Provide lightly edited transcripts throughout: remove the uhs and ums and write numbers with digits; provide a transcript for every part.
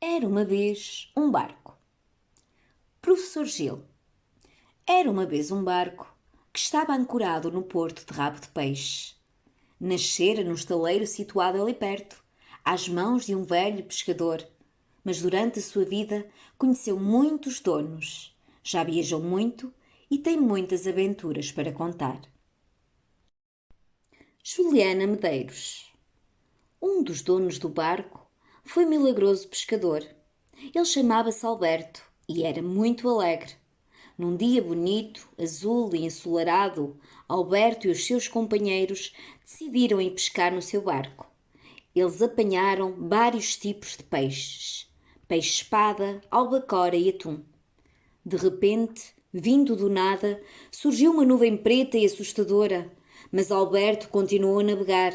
Era uma vez um barco. Professor Gil. Era uma vez um barco que estava ancorado no porto de Rabo de Peixe. Nascera num estaleiro situado ali perto, às mãos de um velho pescador, mas durante a sua vida conheceu muitos donos, já viajou muito e tem muitas aventuras para contar. Juliana Medeiros. Um dos donos do barco foi milagroso pescador. Ele chamava-se Alberto e era muito alegre. Num dia bonito, azul e ensolarado, Alberto e os seus companheiros decidiram ir pescar no seu barco. Eles apanharam vários tipos de peixes: peixe-espada, albacora e atum. De repente, vindo do nada, surgiu uma nuvem preta e assustadora, mas Alberto continuou a navegar.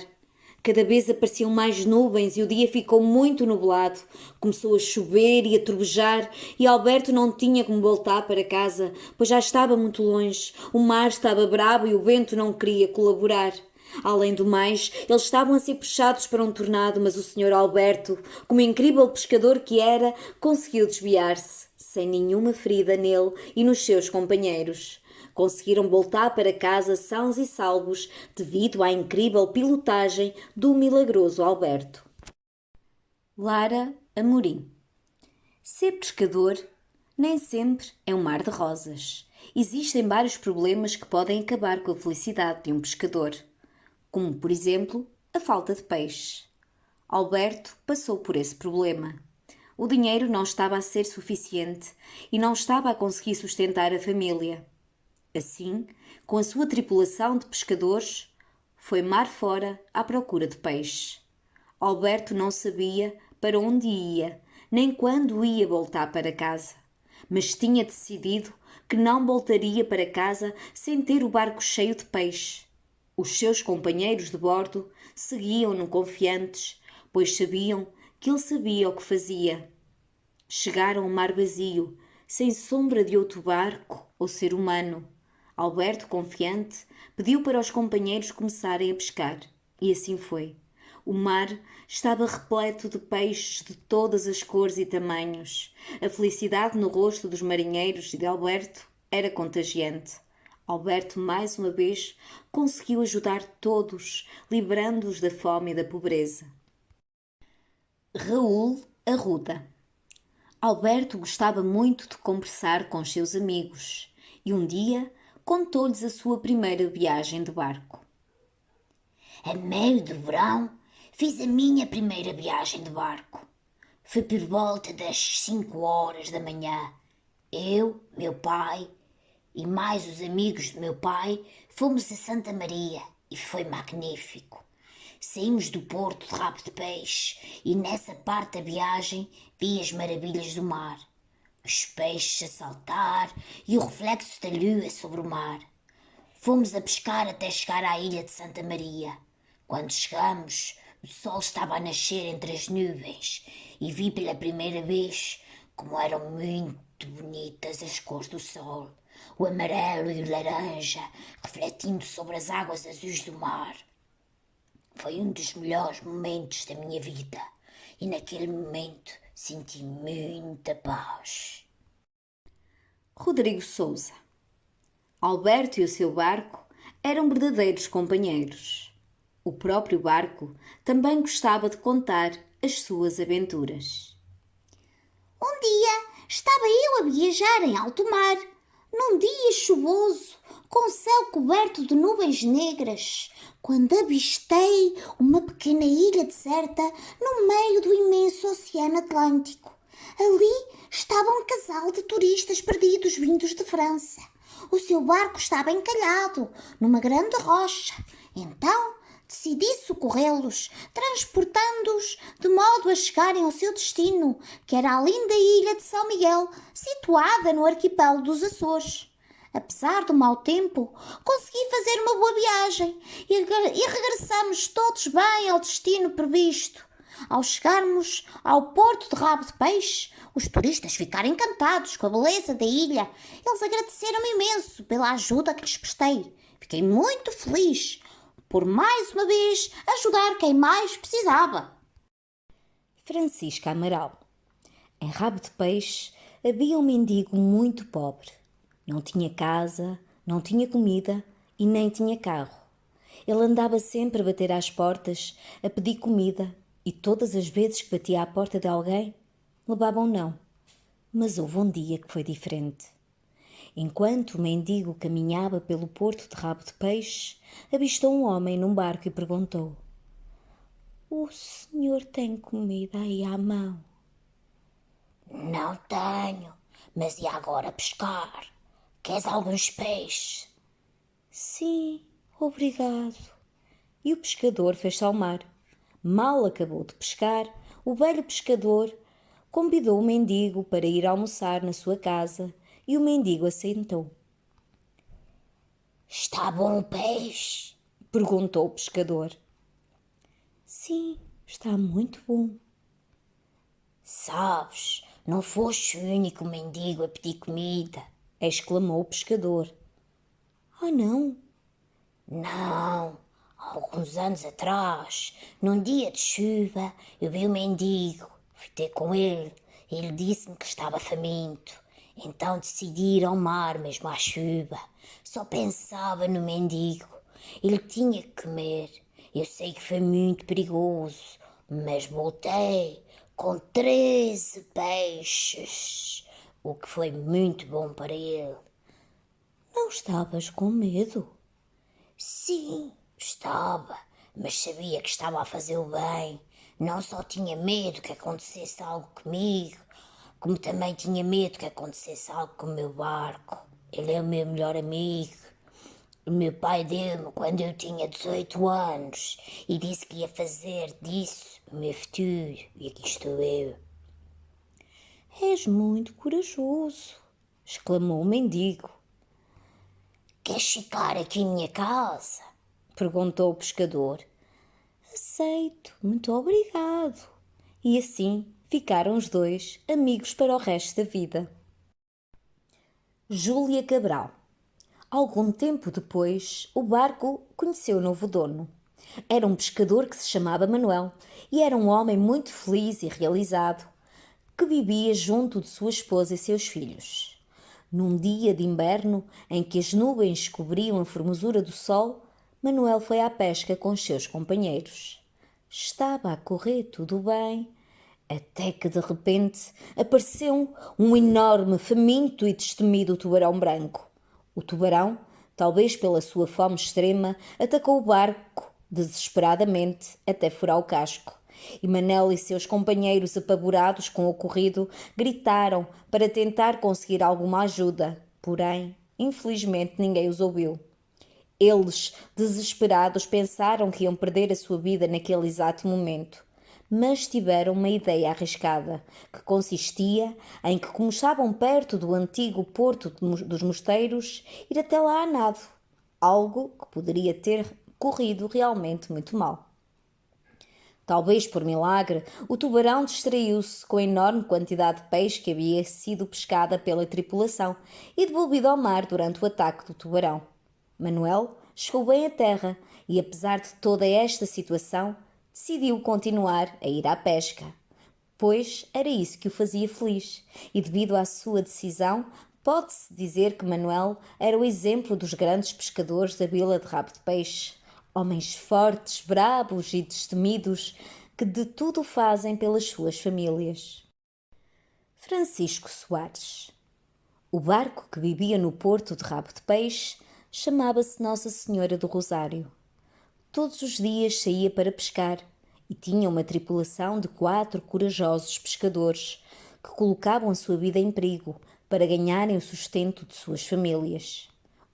Cada vez apareciam mais nuvens e o dia ficou muito nublado. Começou a chover e a trovejar e Alberto não tinha como voltar para casa, pois já estava muito longe. O mar estava bravo e o vento não queria colaborar. Além do mais, eles estavam a ser puxados para um tornado, mas o senhor Alberto, como incrível pescador que era, conseguiu desviar-se, sem nenhuma ferida nele e nos seus companheiros. Conseguiram voltar para casa sãos e salvos devido à incrível pilotagem do milagroso Alberto. Lara Amorim. Ser pescador nem sempre é um mar de rosas. Existem vários problemas que podem acabar com a felicidade de um pescador, como, por exemplo, a falta de peixe. Alberto passou por esse problema. O dinheiro não estava a ser suficiente e não estava a conseguir sustentar a família. Assim, com a sua tripulação de pescadores, foi mar fora à procura de peixe. Alberto não sabia para onde ia, nem quando ia voltar para casa, mas tinha decidido que não voltaria para casa sem ter o barco cheio de peixe. Os seus companheiros de bordo seguiam-no confiantes, pois sabiam que ele sabia o que fazia. Chegaram ao mar vazio, sem sombra de outro barco ou ser humano. Alberto, confiante, pediu para os companheiros começarem a pescar, e assim foi. O mar estava repleto de peixes de todas as cores e tamanhos. A felicidade no rosto dos marinheiros e de Alberto era contagiante. Alberto, mais uma vez, conseguiu ajudar todos, livrando-os da fome e da pobreza. Raul Arruda. Alberto gostava muito de conversar com os seus amigos e um dia contou-lhes a sua primeira viagem de barco. A meio do verão, fiz a minha primeira viagem de barco. Foi por volta das 5 horas da manhã. Eu, meu pai e mais os amigos do meu pai fomos a Santa Maria e foi magnífico. Saímos do porto de Rabo de Peixe e nessa parte da viagem vi as maravilhas do mar. Os peixes a saltar e o reflexo da lua sobre o mar. Fomos a pescar até chegar à ilha de Santa Maria. Quando chegamos, o sol estava a nascer entre as nuvens e vi pela primeira vez como eram muito bonitas as cores do sol, o amarelo e o laranja refletindo sobre as águas azuis do mar. Foi um dos melhores momentos da minha vida e naquele momento senti muita paz. Rodrigo Souza. Alberto e o seu barco eram verdadeiros companheiros. O próprio barco também gostava de contar as suas aventuras. Um dia estava eu a viajar em alto mar, num dia chuvoso, com o céu coberto de nuvens negras, quando avistei uma pequena ilha deserta no meio do imenso Oceano Atlântico. Ali estava um casal de turistas perdidos vindos de França. O seu barco estava encalhado numa grande rocha. Então decidi socorrê-los, transportando-os de modo a chegarem ao seu destino, que era a linda ilha de São Miguel, situada no arquipélago dos Açores. Apesar do mau tempo, consegui fazer uma boa viagem e regressamos todos bem ao destino previsto. Ao chegarmos ao porto de Rabo de Peixe, os turistas ficaram encantados com a beleza da ilha. Eles agradeceram-me imenso pela ajuda que lhes prestei. Fiquei muito feliz por mais uma vez ajudar quem mais precisava. Francisca Amaral. Em Rabo de Peixe havia um mendigo muito pobre. Não tinha casa, não tinha comida e nem tinha carro. Ele andava sempre a bater às portas, a pedir comida, e todas as vezes que batia à porta de alguém, levavam não. Mas houve um dia que foi diferente. Enquanto o mendigo caminhava pelo porto de Rabo de Peixe, avistou um homem num barco e perguntou: "O senhor tem comida aí à mão?" Não tenho, mas e agora pescar? Queres alguns peixes? "Sim, obrigado." E o pescador fez-se ao mar. Mal acabou de pescar, o velho pescador convidou o mendigo para ir almoçar na sua casa e o mendigo aceitou. Está bom o peixe? Perguntou o pescador. "Sim, está muito bom." Sabes, não foste o único mendigo a pedir comida. Exclamou o pescador. "Ah, não?" Não, há alguns anos atrás, num dia de chuva, eu vi um mendigo. Fui ter com ele. Ele disse-me que estava faminto. Então decidi ir ao mar, mesmo à chuva. Só pensava no mendigo. Ele tinha que comer. Eu sei que foi muito perigoso, mas voltei com 13 peixes, o que foi muito bom para ele. "Não estavas com medo?" Sim, estava, mas sabia que estava a fazer o bem. Não só tinha medo que acontecesse algo comigo, como também tinha medo que acontecesse algo com o meu barco. Ele é o meu melhor amigo. O meu pai deu-me quando eu tinha 18 anos e disse que ia fazer disso o meu futuro. E aqui estou eu. "És muito corajoso", exclamou o mendigo. Queres ficar aqui em minha casa? Perguntou o pescador. "Aceito, muito obrigado." E assim ficaram os dois amigos para o resto da vida. Júlia Cabral. Algum tempo depois, o barco conheceu o novo dono. Era um pescador que se chamava Manuel e era um homem muito feliz e realizado, que vivia junto de sua esposa e seus filhos. Num dia de inverno, em que as nuvens cobriam a formosura do sol, Manuel foi à pesca com os seus companheiros. Estava a correr tudo bem, até que de repente apareceu um enorme, faminto e destemido tubarão branco. O tubarão, talvez pela sua fome extrema, atacou o barco desesperadamente até furar o casco. E Manel e seus companheiros, apavorados com o ocorrido, gritaram para tentar conseguir alguma ajuda. Porém, infelizmente, ninguém os ouviu. Eles, desesperados, pensaram que iam perder a sua vida naquele exato momento. Mas tiveram uma ideia arriscada, que consistia em que, como estavam perto do antigo porto dos mosteiros, ir até lá a nado. Algo que poderia ter corrido realmente muito mal. Talvez por milagre, o tubarão distraiu-se com a enorme quantidade de peixe que havia sido pescada pela tripulação e devolvido ao mar durante o ataque do tubarão. Manuel chegou bem à terra e, apesar de toda esta situação, decidiu continuar a ir à pesca, pois era isso que o fazia feliz, e devido à sua decisão, pode-se dizer que Manuel era o exemplo dos grandes pescadores da vila de Rabo de Peixe. Homens fortes, bravos e destemidos, que de tudo fazem pelas suas famílias. Francisco Soares. O barco que vivia no porto de Rabo de Peixe chamava-se Nossa Senhora do Rosário. Todos os dias saía para pescar e tinha uma tripulação de 4 corajosos pescadores que colocavam a sua vida em perigo para ganharem o sustento de suas famílias.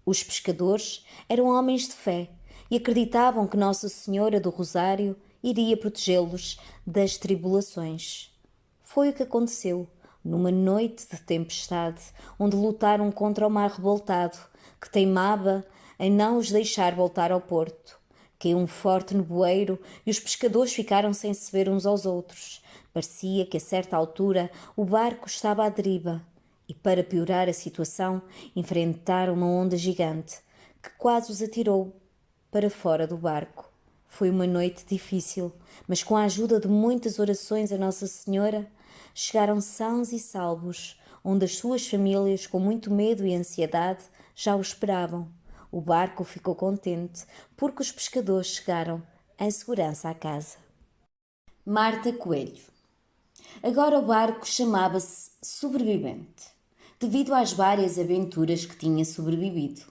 Os pescadores eram homens de fé e acreditavam que Nossa Senhora do Rosário iria protegê-los das tribulações. Foi o que aconteceu numa noite de tempestade, onde lutaram contra o mar revoltado, que teimava em não os deixar voltar ao porto. Caiu um forte nevoeiro e os pescadores ficaram sem se ver uns aos outros. Parecia que a certa altura o barco estava à deriva e, para piorar a situação, enfrentaram uma onda gigante que quase os atirou para fora do barco. Foi uma noite difícil, mas com a ajuda de muitas orações a Nossa Senhora, chegaram sãos e salvos, onde as suas famílias, com muito medo e ansiedade, já o esperavam. O barco ficou contente, porque os pescadores chegaram em segurança à casa. Marta Coelho. Agora o barco chamava-se Sobrevivente, devido às várias aventuras que tinha sobrevivido.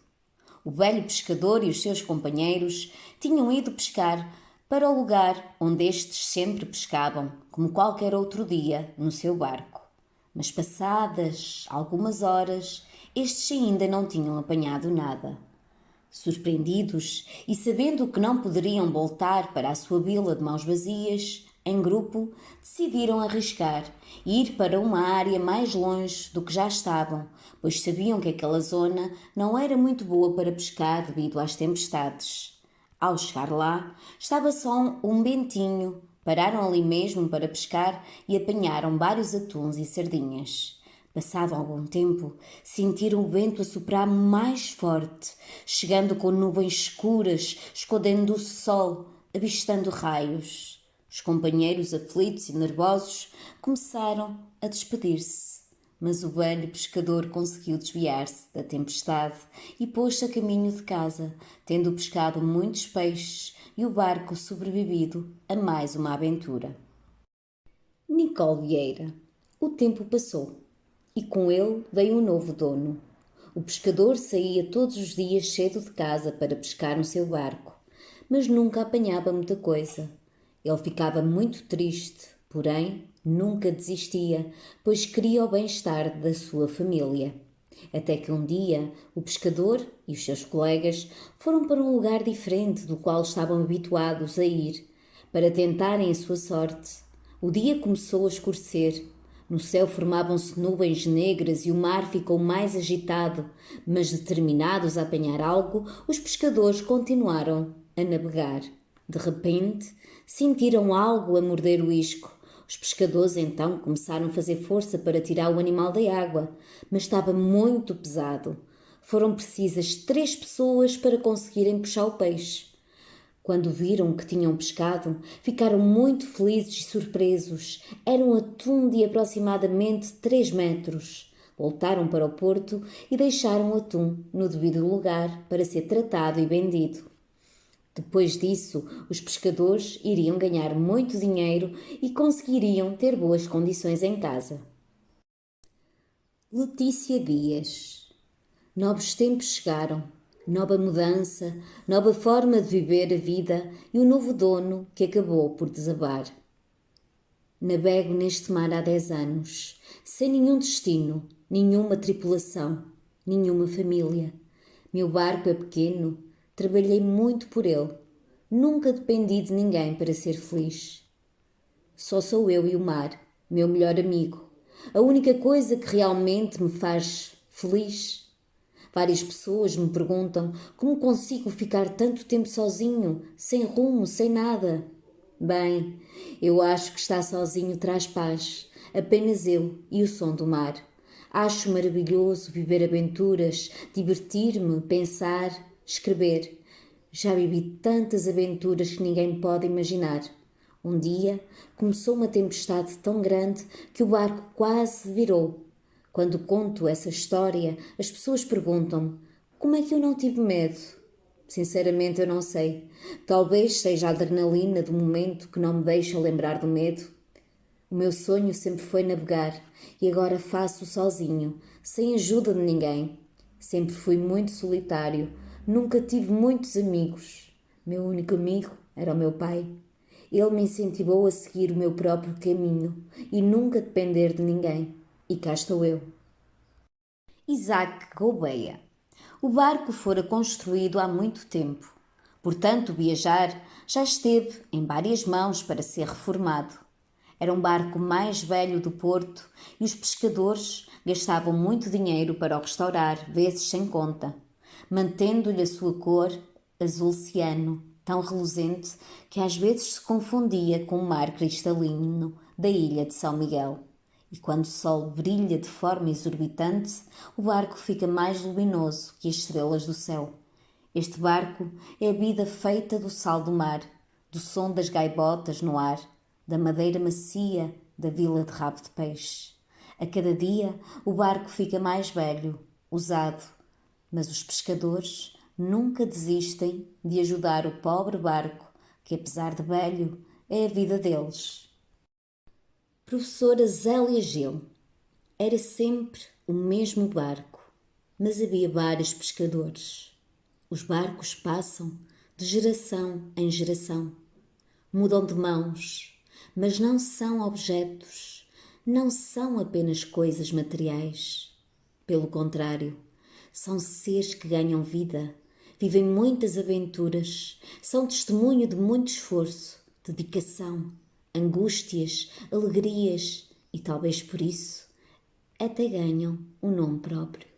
O velho pescador e os seus companheiros tinham ido pescar para o lugar onde estes sempre pescavam, como qualquer outro dia, no seu barco. Mas passadas algumas horas, estes ainda não tinham apanhado nada. Surpreendidos e sabendo que não poderiam voltar para a sua vila de mãos vazias, em grupo, decidiram arriscar e ir para uma área mais longe do que já estavam, pois sabiam que aquela zona não era muito boa para pescar devido às tempestades. Ao chegar lá, estava só um bentinho. Pararam ali mesmo para pescar e apanharam vários atuns e sardinhas. Passado algum tempo, sentiram o vento a soprar mais forte, chegando com nuvens escuras, escondendo o sol, avistando raios. Os companheiros, aflitos e nervosos, começaram a despedir-se, mas o velho pescador conseguiu desviar-se da tempestade e pôs-se a caminho de casa, tendo pescado muitos peixes e o barco sobrevivido a mais uma aventura. Nicole Vieira. O tempo passou e com ele veio um novo dono. O pescador saía todos os dias cedo de casa para pescar no seu barco, mas nunca apanhava muita coisa. Ele ficava muito triste, porém nunca desistia, pois queria o bem-estar da sua família. Até que um dia o pescador e os seus colegas foram para um lugar diferente do qual estavam habituados a ir, para tentarem a sua sorte. O dia começou a escurecer. No céu formavam-se nuvens negras e o mar ficou mais agitado, mas determinados a apanhar algo, os pescadores continuaram a navegar. De repente, sentiram algo a morder o isco. Os pescadores então começaram a fazer força para tirar o animal da água, mas estava muito pesado. Foram precisas 3 pessoas para conseguirem puxar o peixe. Quando viram o que tinham pescado, ficaram muito felizes e surpresos. Era um atum de aproximadamente 3 metros. Voltaram para o porto e deixaram o atum no devido lugar para ser tratado e vendido. Depois disso, os pescadores iriam ganhar muito dinheiro e conseguiriam ter boas condições em casa. Letícia Dias. Novos tempos chegaram, nova mudança, nova forma de viver a vida e um novo dono que acabou por desabar. Navego neste mar há 10 anos, sem nenhum destino, nenhuma tripulação, nenhuma família. Meu barco é pequeno, trabalhei muito por ele. Nunca dependi de ninguém para ser feliz. Só sou eu e o mar, meu melhor amigo. A única coisa que realmente me faz feliz. Várias pessoas me perguntam como consigo ficar tanto tempo sozinho, sem rumo, sem nada. Bem, eu acho que estar sozinho traz paz. Apenas eu e o som do mar. Acho maravilhoso viver aventuras, divertir-me, pensar, escrever. Já vivi tantas aventuras que ninguém pode imaginar. Um dia começou uma tempestade tão grande que o barco quase virou. Quando conto essa história, as pessoas perguntam-me como é que eu não tive medo. Sinceramente, eu não sei. Talvez seja a adrenalina do momento que não me deixa lembrar do medo. O meu sonho sempre foi navegar e agora faço sozinho, sem ajuda de ninguém. Sempre fui muito solitário, nunca tive muitos amigos. Meu único amigo era o meu pai. Ele me incentivou a seguir o meu próprio caminho e nunca depender de ninguém. E cá estou eu. Isaac Gouveia. O barco fora construído há muito tempo. Portanto, viajar já esteve em várias mãos para ser reformado. Era um barco mais velho do porto e os pescadores gastavam muito dinheiro para o restaurar, vezes sem conta, mantendo-lhe a sua cor azul ciano, tão reluzente que às vezes se confundia com o mar cristalino da ilha de São Miguel. E quando o sol brilha de forma exorbitante, o barco fica mais luminoso que as estrelas do céu. Este barco é a vida feita do sal do mar, do som das gaivotas no ar, da madeira macia da vila de Rabo de Peixe. A cada dia o barco fica mais velho, usado, mas os pescadores nunca desistem de ajudar o pobre barco, que apesar de velho, é a vida deles. Professora Zélia Gil. Era sempre o mesmo barco, mas havia vários pescadores. Os barcos passam de geração em geração. Mudam de mãos, mas não são objetos, não são apenas coisas materiais. Pelo contrário, são seres que ganham vida, vivem muitas aventuras, são testemunho de muito esforço, dedicação, angústias, alegrias e talvez por isso até ganham um nome próprio.